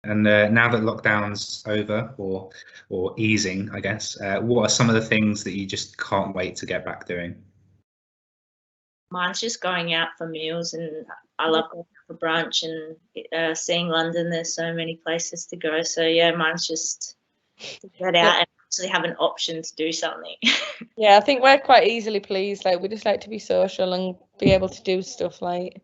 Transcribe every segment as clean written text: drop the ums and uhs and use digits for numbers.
And now that lockdown's over or easing, I guess, what are some of the things that you just can't wait to get back doing? Mine's just going out for meals, and I love going out for brunch and seeing London. There's so many places to go. So yeah, mine's just to get out and actually have an option to do something. Yeah, I think we're quite easily pleased. Like, we just like to be social and be able to do stuff. Like,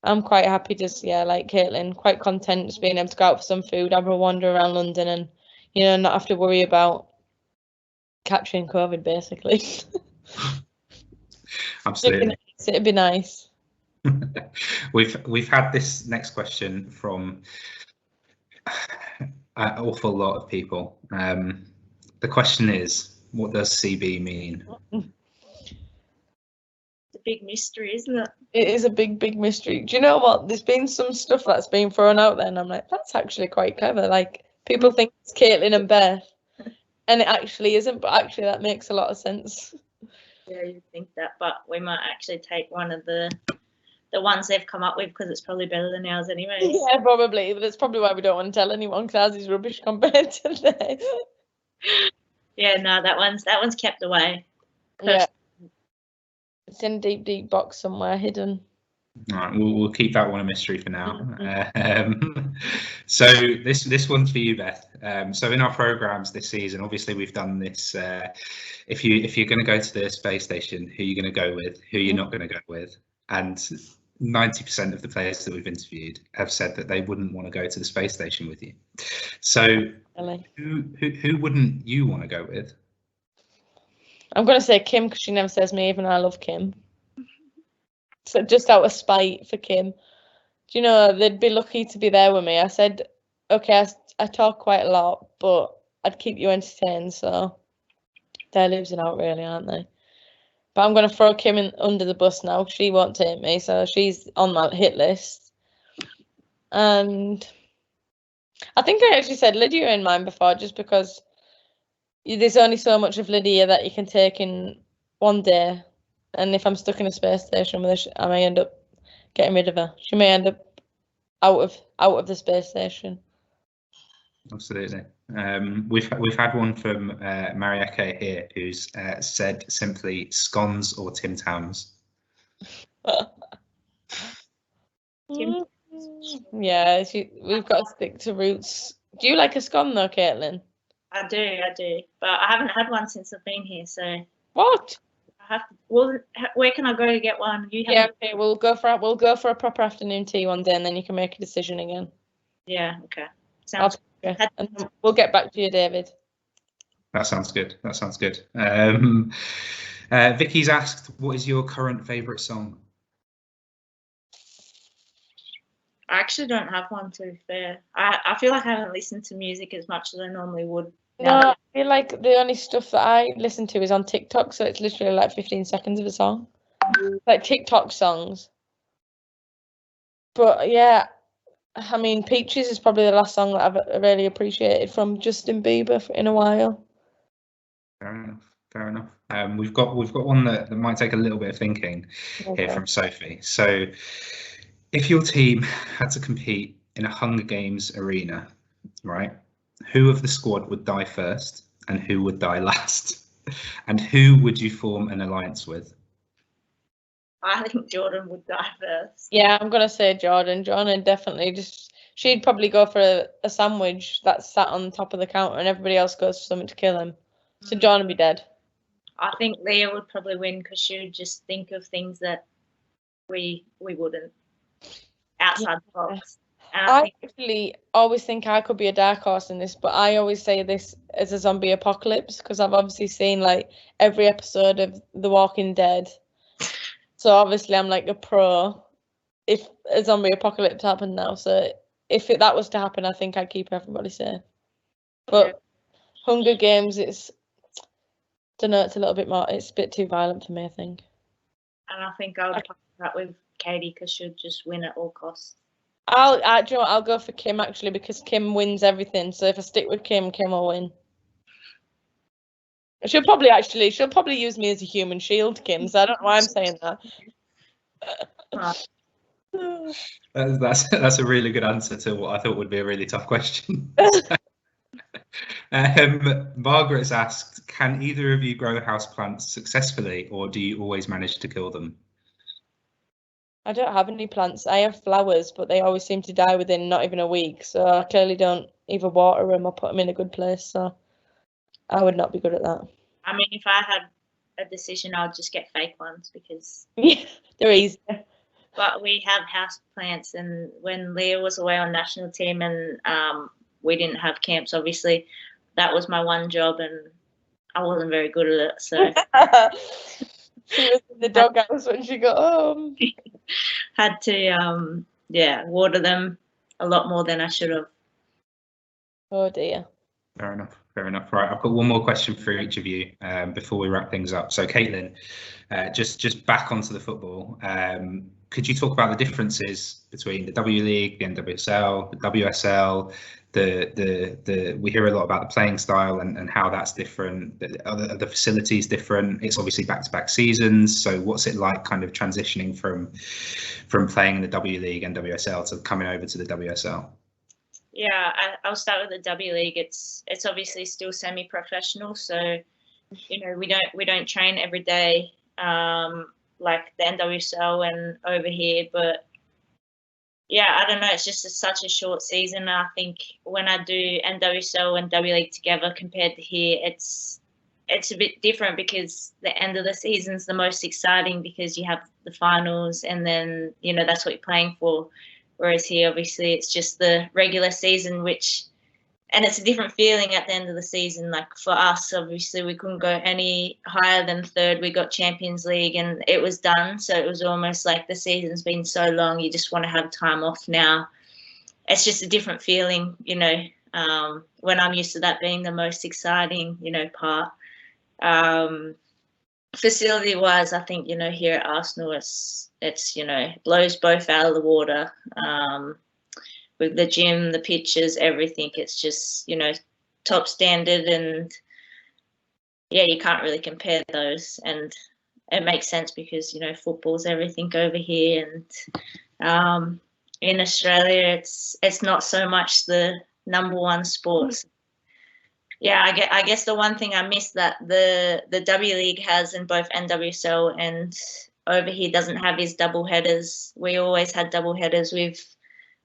I'm quite happy just, like Caitlin, quite content just being able to go out for some food, have a wander around London and, not have to worry about catching COVID, basically. Absolutely. It'd be nice. We've had this next question from an awful lot of people. The question is, what does CB mean? It's a big mystery, isn't it? It is a big mystery. Do you know what? There's been some stuff that's been thrown out there, and I'm like, that's actually quite clever. Like, people think it's Caitlin and Beth, and it actually isn't, but actually that makes a lot of sense. Yeah, you think that, but we might actually take one of the ones they've come up with, because it's probably better than ours anyway. Yeah, probably, but that's probably why we don't want to tell anyone, because ours is rubbish compared to theirs. Yeah, no, that one's kept away. Yeah, it's in a deep box somewhere, hidden. All right, we'll keep that one a mystery for now. So this one's for you, Beth. So in our programs this season, obviously we've done this. If you're going to go to the space station, who you're going to go with, who you're not going to go with, and 90% of the players that we've interviewed have said that they wouldn't want to go to the space station with you. So Really? who wouldn't you want to go with? I'm going to say Kim, because she never says me, even though I love Kim. So just out of spite for Kim. Do you know, they'd be lucky to be there with me. I said, okay, I talk quite a lot, but I'd keep you entertained, so they're losing out really, aren't they? But I'm going to throw Kim under the bus now. She won't take me, so she's on my hit list. And I think I actually said Lydia in mine before, just because there's only so much of Lydia that you can take in one day. And if I'm stuck in a space station with her, I may end up getting rid of her. She may end up out of the space station. Absolutely. We've had one from Marieke here, who's said simply scones or Tim Tams. Yeah, we've got to stick to roots. Do you like a scone though, Caitlin? I do, but I haven't had one since I've been here. So what? I have to. Well, where can I go to get one? Okay, we'll go for a proper afternoon tea one day, and then you can make a decision again. Yeah. Okay. Sounds good. And we'll get back to you, David. That sounds good. Vicky's asked, what is your current favourite song? I actually don't have one, to be fair. I feel like I haven't listened to music as much as I normally would. No, I feel like the only stuff that I listen to is on TikTok, so it's literally like 15 seconds of a song. Like TikTok songs. But yeah, I mean, Peaches is probably the last song that I've really appreciated from Justin Bieber in a while. Fair enough. We've got one that might take a little bit of thinking here from Sophie. So if your team had to compete in a Hunger Games arena, right, who of the squad would die first and who would die last? And who would you form an alliance with? I think Jordan would die first. Yeah, I'm going to say Jordan. Jordan definitely she'd probably go for a sandwich that's sat on top of the counter and everybody else goes for something to kill him. So Jordan would be dead. I think Leah would probably win because she would just think of things that we wouldn't outside the box. I actually always think I could be a dark horse in this, but I always say this as a zombie apocalypse because I've obviously seen like every episode of The Walking Dead. So obviously I'm like a pro if a zombie apocalypse happened now. So if that was to happen, I think I'd keep everybody safe. But Hunger Games, don't know, it's a little bit more, it's a bit too violent for me, I think. And I think I would play that with Katie because she'd just win at all costs. I'll go for Kim actually because Kim wins everything. So if I stick with Kim, Kim will win. She'll probably use me as a human shield, Kim. So I don't know why I'm saying that. That's a really good answer to what I thought would be a really tough question. Margaret's asked, can either of you grow houseplants successfully, or do you always manage to kill them? I don't have any plants. I have flowers, but they always seem to die within not even a week. So I clearly don't either water them or put them in a good place. So I would not be good at that. I mean, if I had a decision, I'd just get fake ones because they're easy. But we have house plants, and when Leah was away on national team and we didn't have camps, obviously, that was my one job, and I wasn't very good at it. So she was in the doghouse when she got home. Had to water them a lot more than I should have. Oh dear. Fair enough. Right, I've got one more question for each of you before we wrap things up. So, Caitlin, just back onto the football. Could you talk about the differences between the W League, the NWSL, the WSL? We hear a lot about the playing style and how that's different. The facilities different. It's obviously back-to-back seasons. So, what's it like, kind of transitioning from playing in the W League and WSL to coming over to the WSL? Yeah, I'll start with the W League. It's obviously still semi-professional, so we don't train every day like the NWSL and over here. But yeah, I don't know. It's just such a short season. I think when I do NWSL and W League together compared to here, it's a bit different because the end of the season's the most exciting because you have the finals and then that's what you're playing for. Whereas here, obviously, it's just the regular season, and it's a different feeling at the end of the season. Like for us, obviously, we couldn't go any higher than third. We got Champions League and it was done. So it was almost like the season's been so long, you just want to have time off now. It's just a different feeling, when I'm used to that being the most exciting, part. Facility-wise, I think, here at Arsenal, it's blows both out of the water. With the gym, the pitches, everything, it's just, top standard, and yeah, you can't really compare those. And it makes sense because, football's everything over here, and in Australia, it's not so much the number one sport. Yeah, I guess the one thing I miss that the W League has in both NWSL and over here doesn't have is double headers. We always had double headers with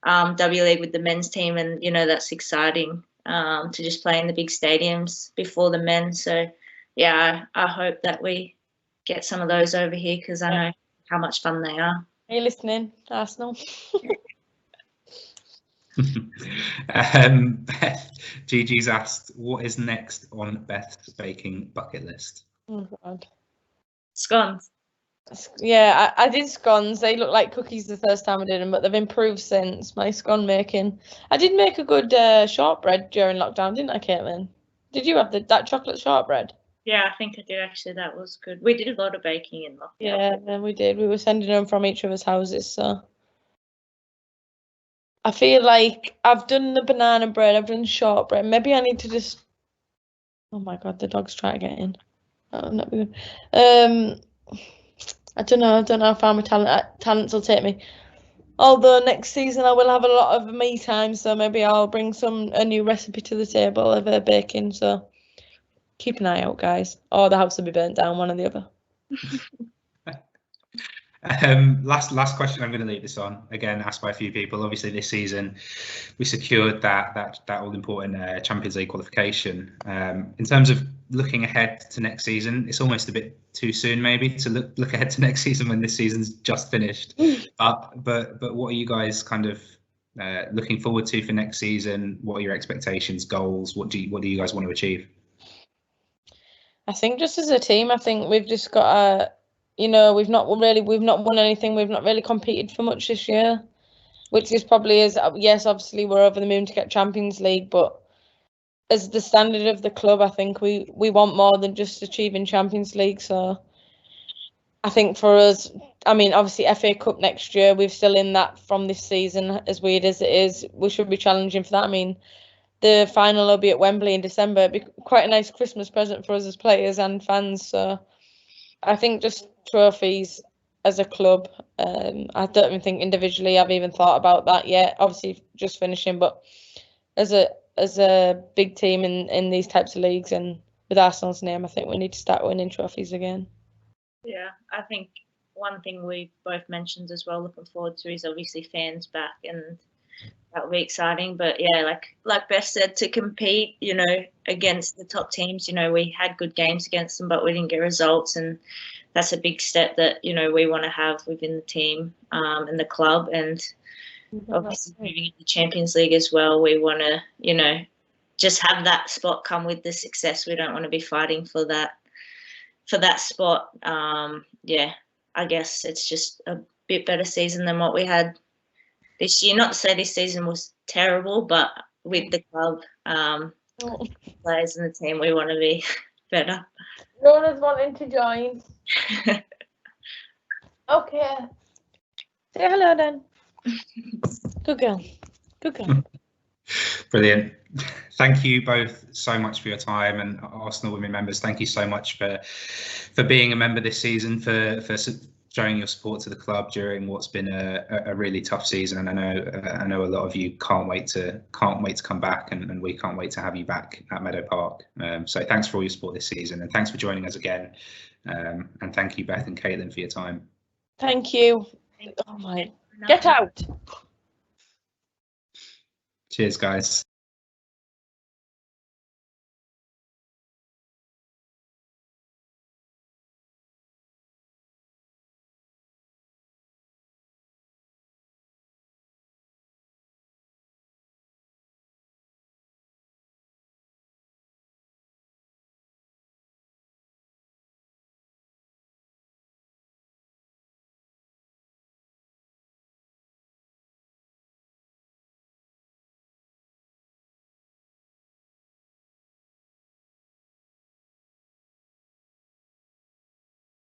W League with the men's team, and that's exciting to just play in the big stadiums before the men. So yeah, I hope that we get some of those over here because I know how much fun they are. Are you listening, Arsenal? Beth, Gigi's asked, what is next on Beth's baking bucket list? Oh God. Scones. Yeah, I did scones. They look like cookies the first time I did them, but they've improved since my scone making. I did make a good shortbread during lockdown, didn't I, Caitlin? Did you have that chocolate shortbread? Yeah, I think I did actually. That was good. We did a lot of baking in lockdown. Yeah, then we did. We were sending them from each other's houses, so. I feel like I've done the banana bread, I've done shortbread. Maybe I need to just. Oh my God, the dog's trying to get in. Oh, not good. I don't know how far my talents will take me. Although next season I will have a lot of me time, so maybe I'll bring a new recipe to the table of baking. So keep an eye out, guys. Or the house will be burnt down, one or the other. Last question. I'm going to leave this on again, asked by a few people. Obviously, this season we secured that all important Champions League qualification. In terms of looking ahead to next season, it's almost a bit too soon, maybe, to look ahead to next season when this season's just finished. But what are you guys kind of looking forward to for next season? What are your expectations, goals? What do you guys want to achieve? I think just as a team, I think we've just got to. We've not won anything. We've not really competed for much this year, which is probably yes, obviously we're over the moon to get Champions League, but as the standard of the club, I think we want more than just achieving Champions League. So I think for us, I mean, obviously FA Cup next year, we're still in that from this season, as weird as it is. We should be challenging for that. I mean, the final will be at Wembley in December. It'd be quite a nice Christmas present for us as players and fans. So I think just trophies as a club. I don't even think individually I've even thought about that yet. Obviously, just finishing, but as a big team in these types of leagues and with Arsenal's name, I think we need to start winning trophies again. Yeah, I think one thing we both mentioned as well, looking forward to, is obviously fans back, and that will be exciting. But yeah, like Beth said, to compete, against the top teams, we had good games against them, but we didn't get results, and that's a big step that we want to have within the team and the club, and obviously moving into the Champions League as well. We want to, just have that spot come with the success. We don't want to be fighting for that spot. Yeah, I guess it's just a bit better season than what we had this year. Not to say this season was terrible, but with the club, players and the team, we want to be better. Rona's wanting to join. Okay. Say hello then. Good girl. Good girl. Brilliant. Thank you both so much for your time, and Arsenal Women members, thank you so much for being a member this season, for showing your support to the club during what's been a really tough season. And I know a lot of you can't wait to come back, and we can't wait to have you back at Meadow Park. So thanks for all your support this season, and thanks for joining us again. And thank you, Beth and Caitlin, for your time. Thank you. Oh my, get out. Cheers, guys.